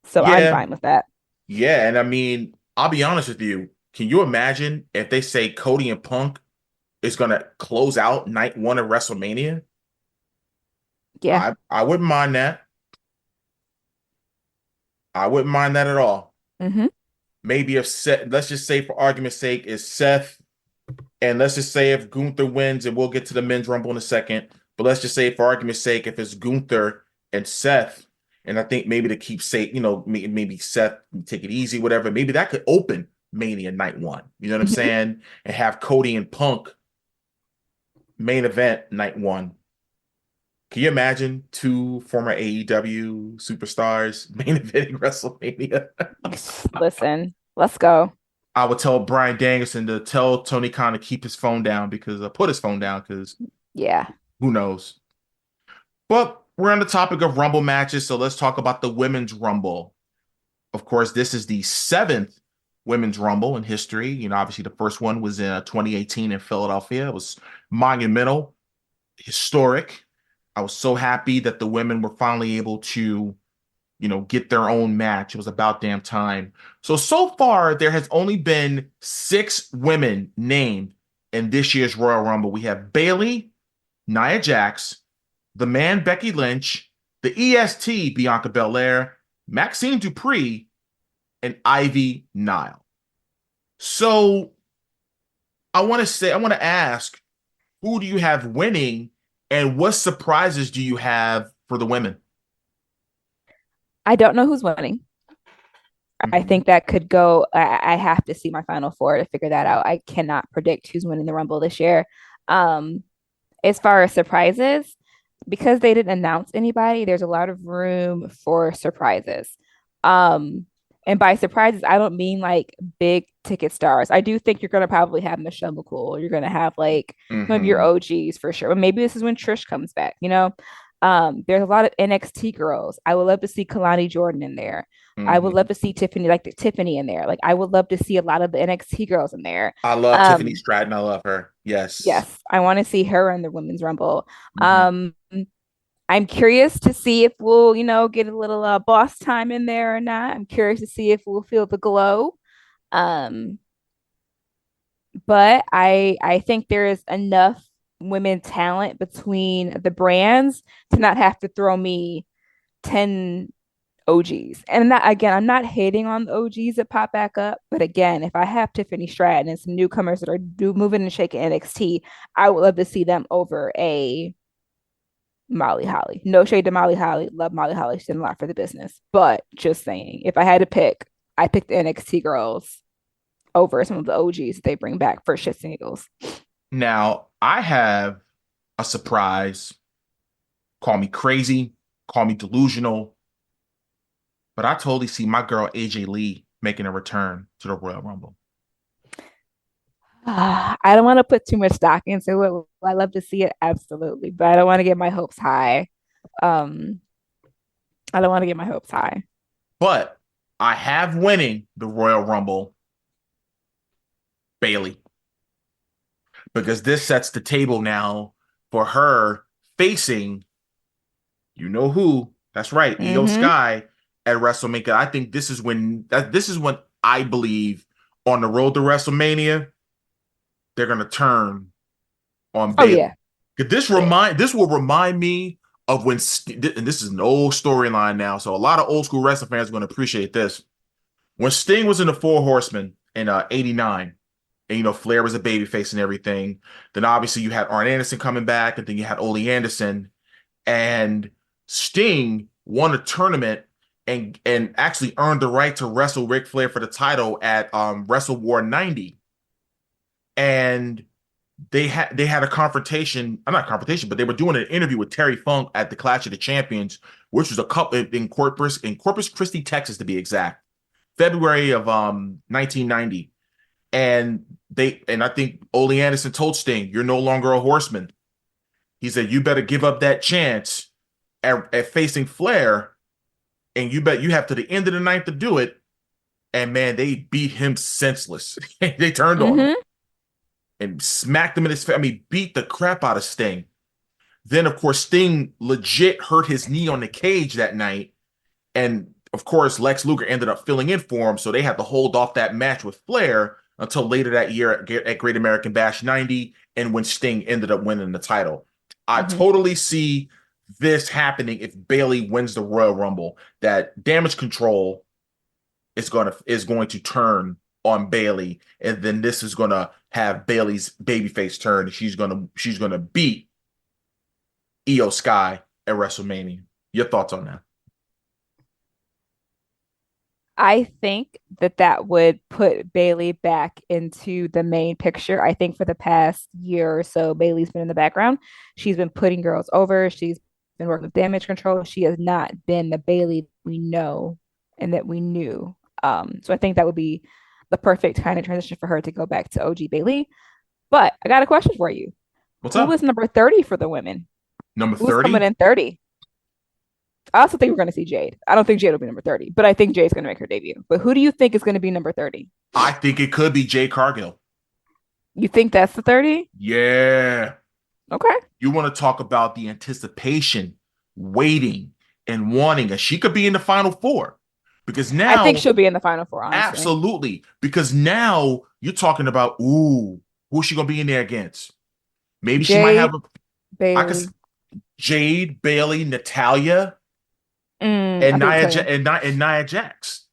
So I'm fine with that. Yeah, and I mean, I'll be honest with you. Can you imagine if they say Cody and Punk is going to close out night one of WrestleMania? Yeah. I wouldn't mind that. I wouldn't mind that at all. Maybe if Seth, let's just say for argument's sake, is Seth, and let's just say if Gunther wins, and we'll get to the men's rumble in a second, but let's just say for argument's sake, if it's Gunther and Seth, And I think maybe to keep safe, maybe Seth take it easy, whatever. Maybe that could open Mania night one. You know what I'm saying? And have Cody and Punk main event night one. Can you imagine two former AEW superstars main eventing WrestleMania? Listen, let's go. I would tell Bryan Danielson to tell Tony Khan to keep his phone down put his phone down because who knows. But we're on the topic of Rumble matches, so let's talk about the Women's Rumble. Of course, this is the 7th Women's Rumble in history. Obviously the first one was in 2018 in Philadelphia. It was monumental, historic. I was so happy that the women were finally able to get their own match. It was about damn time. So far, there has only been 6 women named in this year's Royal Rumble. We have Bayley, Nia Jax, the Man Becky Lynch, the EST Bianca Belair, Maxine Dupree, and Ivy Nile. So I want to ask, who do you have winning, and what surprises do you have for the women? I don't know who's winning. I think that could go. I have to see my Final Four to figure that out. I cannot predict who's winning the Rumble this year. As far as surprises, because they didn't announce anybody, there's a lot of room for surprises. And by surprises, I don't mean like big ticket stars. I do think you're going to probably have Michelle McCool. You're going to have like some of your OGs for sure. But maybe this is when Trish comes back, There's a lot of NXT girls. I would love to see Kalani Jordan in there. I would love to see Tiffany in there. Like, I would love to see a lot of the NXT girls in there. I love Tiffany Stratton. I love her. Yes. I want to see her in the Women's Rumble. I'm curious to see if we'll, get a little boss time in there or not. I'm curious to see if we'll feel the glow. But I think there is enough women talent between the brands to not have to throw me 10 OGs. And that, again, I'm not hating on the OGs that pop back up, but again, if I have Tiffany Stratton and some newcomers that are moving and shaking NXT, I would love to see them over a Molly Holly. No shade to Molly Holly. Love Molly Holly. She's done a lot for the business. But just saying, if I had to pick, I picked the NXT girls over some of the OGs they bring back for shits and giggles. Now, I have a surprise. Call me crazy, call me delusional, but I totally see my girl AJ Lee making a return to the Royal Rumble. I don't want to put too much stock into it. I love to see it, absolutely, but I don't want to get my hopes high. But I have winning the Royal Rumble Bayley, because this sets the table now for her facing, who? That's right, Io Sky at WrestleMania. I think this is when I believe on the road to WrestleMania they're gonna turn on Bayley. Oh yeah. This will remind me of when, and this is an old storyline now, so a lot of old school wrestling fans are going to appreciate this. When Sting was in the Four Horsemen in '89, and Flair was a babyface and everything, then obviously you had Arn Anderson coming back, and then you had Ole Anderson, and Sting won a tournament and actually earned the right to wrestle Ric Flair for the title at Wrestle War 90. And they had a confrontation, not confrontation, but they were doing an interview with Terry Funk at the Clash of the Champions, which was a couple in Corpus Christi, Texas, to be exact, February of 1990. And I think Ole Anderson told Sting, "You're no longer a horseman." He said, "You better give up that chance at facing Flair, and you have to the end of the night to do it." And man, they beat him senseless. They turned on him and smacked him in his face. I mean, beat the crap out of Sting. Then, of course, Sting legit hurt his knee on the cage that night. And, of course, Lex Luger ended up filling in for him, so they had to hold off that match with Flair until later that year at Great American Bash 90, and when Sting ended up winning the title. I totally see this happening if Bayley wins the Royal Rumble, that Damage Control is going to turn on Bayley, and then this is going to have Bayley's babyface turn. She's going to beat Io Sky at WrestleMania. Your thoughts on that? I think that would put Bailey back into the main picture. I think for the past year or so, Bailey's been in the background. She's been putting girls over. She's been working with damage control. She has not been the Bailey we know and that we knew. So I think that would be the perfect kind of transition for her to go back to OG Bailey. But I got a question for you. What's Who up? was number 30 for the women? Number Who's coming 30? in 30? I also think we're going to see Jade. I don't think Jade will be number 30, but I think Jade's going to make her debut. But who do you think is going to be number 30? I think it could be Jade Cargill. You think that's the 30? Yeah. Okay. You want to talk about the anticipation, waiting, and wanting, and she could be in the final four. Because now I think she'll be in the final four, honestly. absolutely. Because now you're talking about, ooh, who's she gonna be in there against? Maybe Jade, she might have Bailey. Jade, Bailey, Natalia, and Nia Jax.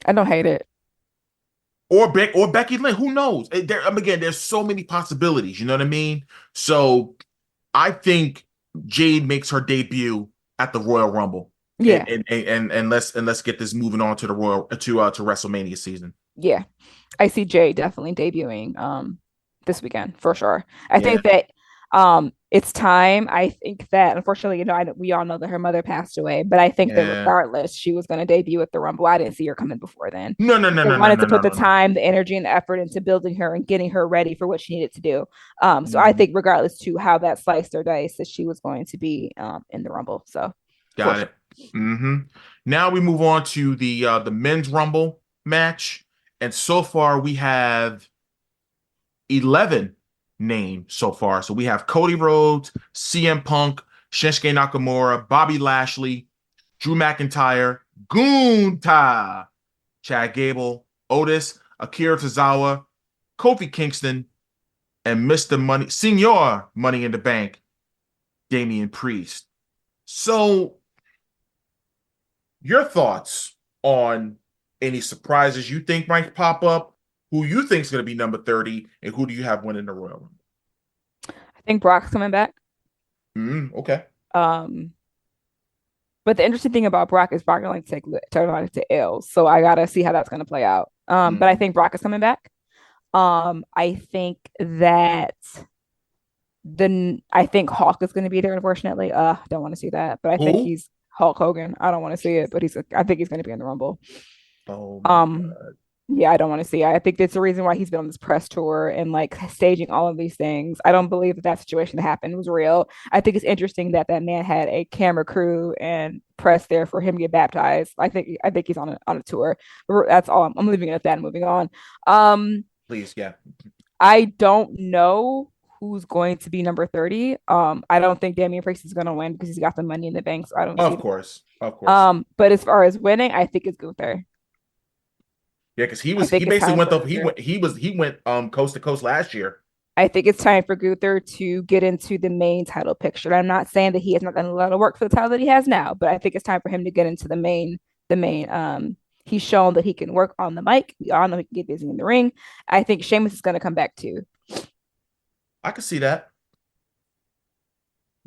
I don't hate it. Or Becky Lynch. Who knows? Again, there's so many possibilities. You know what I mean? So I think Jade makes her debut at the Royal Rumble. Yeah. And let's get this moving on to the Royal to WrestleMania season. Yeah. I see Jade definitely debuting this weekend for sure. I think that it's time. I think that unfortunately, we all know that her mother passed away, but I think that regardless, she was going to debut at the Rumble. I didn't see her coming before then. No. They wanted to put the time, the energy, and the effort into building her and getting her ready for what she needed to do. So I think regardless to how that sliced or diced, that she was going to be in the Rumble. So got it. Mm-hmm. Now we move on to the men's Rumble match, and so far we have 11 named so far. So we have Cody Rhodes, CM Punk, Shinsuke Nakamura, Bobby Lashley, Drew McIntyre, Gunther, Chad Gable, Otis, Akira Tozawa, Kofi Kingston, and Senior Money in the Bank, Damian Priest. So your thoughts on any surprises you think might pop up, who you think is going to be number 30, and who do you have winning the Royal Rumble? I think Brock's coming back. Okay. But the interesting thing about Brock is Brock going to turn on to L's. So I got to see how that's going to play out. But I think Brock is coming back. I think that I think Hulk is going to be there, unfortunately. I don't want to see that. But I think he's Hulk Hogan. I don't want to see it, but I think he's going to be in the Rumble. Oh my God. Yeah, I don't want to see it. I think that's the reason why he's been on this press tour and like staging all of these things. I don't believe that situation happened was real. I think it's interesting that man had a camera crew and press there for him to get baptized. I think he's on a tour. That's all. I'm leaving it at that and moving on. Please, yeah. I don't know who's going to be number 30. I don't think Damian Priest is going to win because he's got the Money in the Bank. So I don't. Of course. But as far as winning, I think it's Gunther. Yeah, because he basically went coast to coast last year. I think it's time for Gunther to get into the main title picture. I'm not saying that he has not done a lot of work for the title that he has now, but I think it's time for him to get into the main. He's shown that he can work on the mic. We all know he can get busy in the ring. I think Sheamus is going to come back too. I can see that.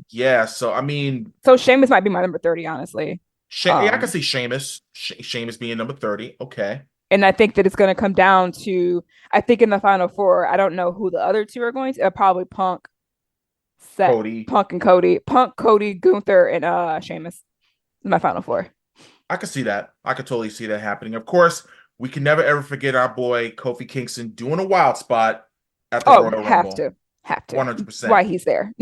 Yeah, so Sheamus might be my number 30, honestly. I can see Sheamus being number 30. Okay. And I think that it's going to come down to, I think in the final four, I don't know who the other two are going to. Probably Punk, Cody, Gunther, and Sheamus. My final four. I can see that. I could totally see that happening. Of course, we can never ever forget our boy Kofi Kingston doing a wild spot at the Royal Rumble. Have to. 100%. Why he's there.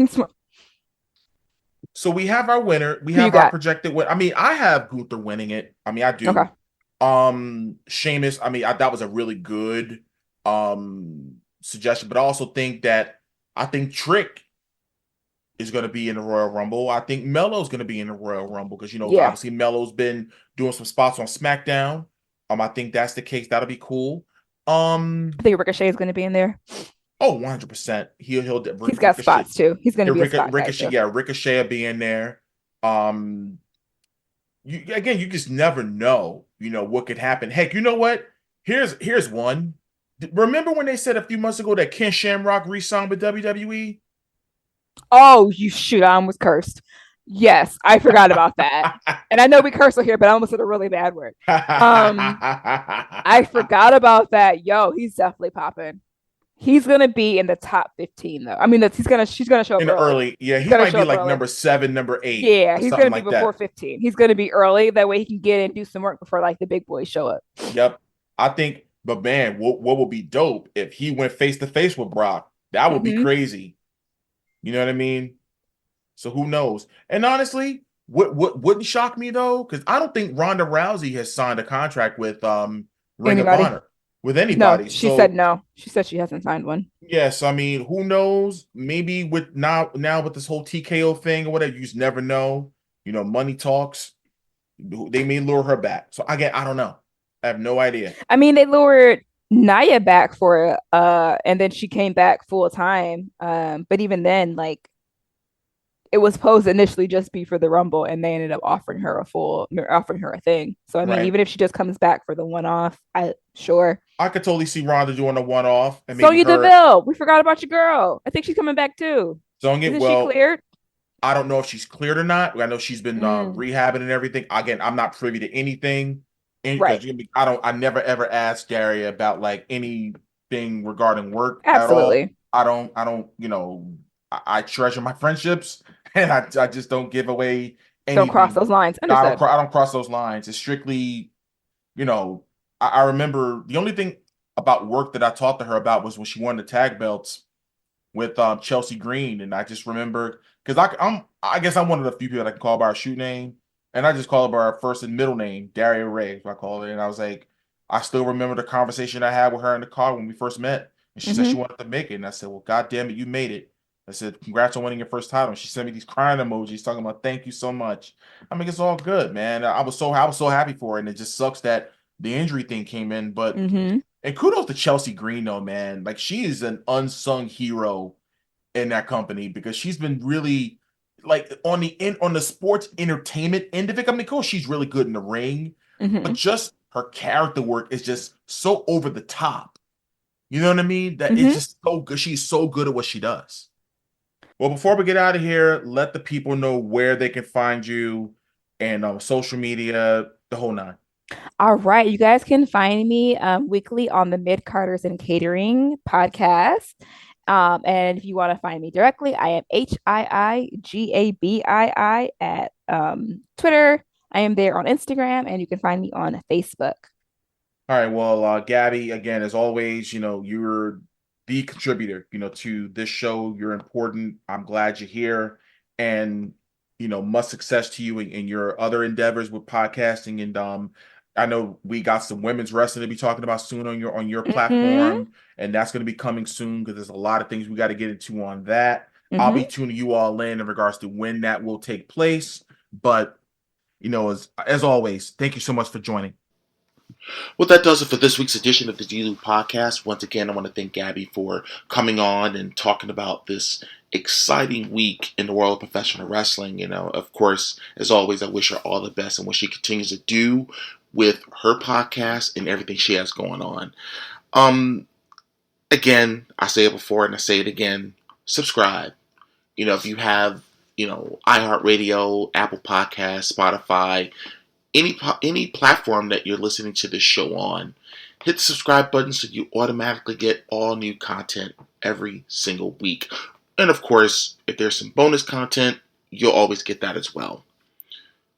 So we have our winner. We have our projected win. I have Gunther winning it. I do. Okay. Sheamus, that was a really good suggestion, but I also think Trick is going to be in the Royal Rumble. I think Melo's going to be in the Royal Rumble because obviously Melo's been doing some spots on SmackDown. I think that's the case. That'll be cool. I think Ricochet is going to be in there. Oh, 100%. He's got spots too. He's going to be a spot Ricochet. Yeah, Ricochet will be in there. You just never know, what could happen. Heck, you know what? Here's one. Remember when they said a few months ago that Ken Shamrock re-signed with WWE? Oh, you shoot! I almost cursed. Yes, I forgot about that. And I know we curse here, but I almost said a really bad word. I forgot about that. Yo, he's definitely popping. He's gonna be in the top 15 though. I mean, she's gonna show up In the early. early, yeah, He's he gonna might show be up like early. number 7, number 8, Yeah, or he's something gonna be like before that. 15. He's gonna be early. That way he can get in and do some work before like the big boys show up. Yep. I think, but man, what would be dope if he went face to face with Brock? That would be Mm-hmm. crazy. You know what I mean? So who knows? And honestly, what wouldn't shock me though, because I don't think Ronda Rousey has signed a contract with Ring of Anybody? Honor with No, anybody. she said So no. She said she hasn't signed one. yes, I mean, who knows? Maybe with now with this whole TKO thing or whatever, you just never know. You know, money talks. They may lure her back. So I don't know. I have no idea. I mean, they lured Naya back for and then she came back full time. But even then, like it was supposed to initially just be for the Rumble, and they ended up offering her a thing. So I mean, Right. even if she just comes back for the one off, I sure. I could totally see Ronda doing a one-off and maybe Sonya her Deville, we forgot about your girl. I think she's coming back too. selling it. Isn't she Well, cleared? I don't know if she's cleared or not. I know she's been Mm, rehabbing and everything. Again, I'm not privy to anything, right. because I never ever asked Daria about like anything regarding work at all. Absolutely. I don't, I treasure my friendships, and I just don't give away Don't cross anything. those lines. No, Understood. I don't cross those lines. It's strictly, you know, I remember the only thing about work that I talked to her about was when she won the tag belts with Chelsea Green, and I just remember because I guess I'm one of the few people that can call by her shoe name, and I just call her by her first and middle name, Daria Ray, if I call it. And I was like, I still remember the conversation I had with her in the car when we first met, and she said she Mm-hmm. wanted to make it, and I said, well, God damn it, you made it. I said, congrats on winning your first title. And she sent me these crying emojis talking about thank you so much. I mean, it's all good, man. I was so happy for her, and it just sucks that the injury thing came in, but Mm-hmm. and kudos to Chelsea Green though, man. Like she is an unsung hero in that company because she's been really like on the sports entertainment end of it. I mean, cool, she's really good in the ring, but Mm-hmm. just her character work is just so over the top. You know what I mean? That it's Mm-hmm. just so good. She's so good at what she does. Well, before we get out of here, let the people know where they can find you and social media, the whole nine. All right. You guys can find me weekly on the Mid Carters and Catering podcast. And if you want to find me directly, I am HIIGABII at Twitter. I am there on Instagram, and you can find me on Facebook. All right. Well, Gabby, again, as always, you're the contributor, to this show. You're important. I'm glad you're here. And, much success to you in your other endeavors with podcasting. And I know we got some women's wrestling to be talking about soon on your Mm-hmm. platform. And that's going to be coming soon because there's a lot of things we got to get into on that. I'll Mm-hmm. be tuning you all in regards to when that will take place. But, as always, thank you so much for joining. Well, that does it for this week's edition of the D-Lou podcast. Once again, I want to thank Gabi for coming on and talking about this exciting week in the world of professional wrestling. Of course, as always, I wish her all the best and what she continues to do with her podcast and everything she has going on. Again, I say it before and I say it again, subscribe. If you have, iHeartRadio, Apple Podcasts, Spotify, any platform that you're listening to this show on, hit the subscribe button so you automatically get all new content every single week. And of course, if there's some bonus content, you'll always get that as well.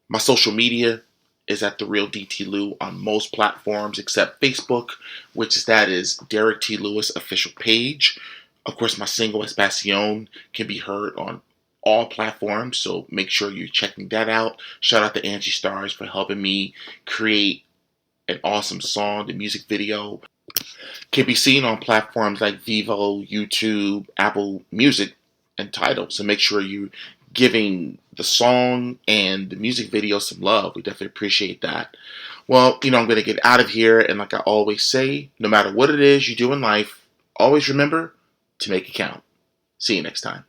My social media is at The Real DT Lou on most platforms except Facebook, which is Derrick T. Lewis official page. Of course, my single Espacion can be heard on all platforms, so make sure you're checking that out. Shout out to Angie Stars for helping me create an awesome song. The music video can be seen on platforms like Vivo, YouTube, Apple Music, and Tidal. So make sure you're giving the song and the music video some love. We definitely appreciate that. Well, I'm going to get out of here, and like I always say, no matter what it is you do in life, always remember to make it count. See you next time.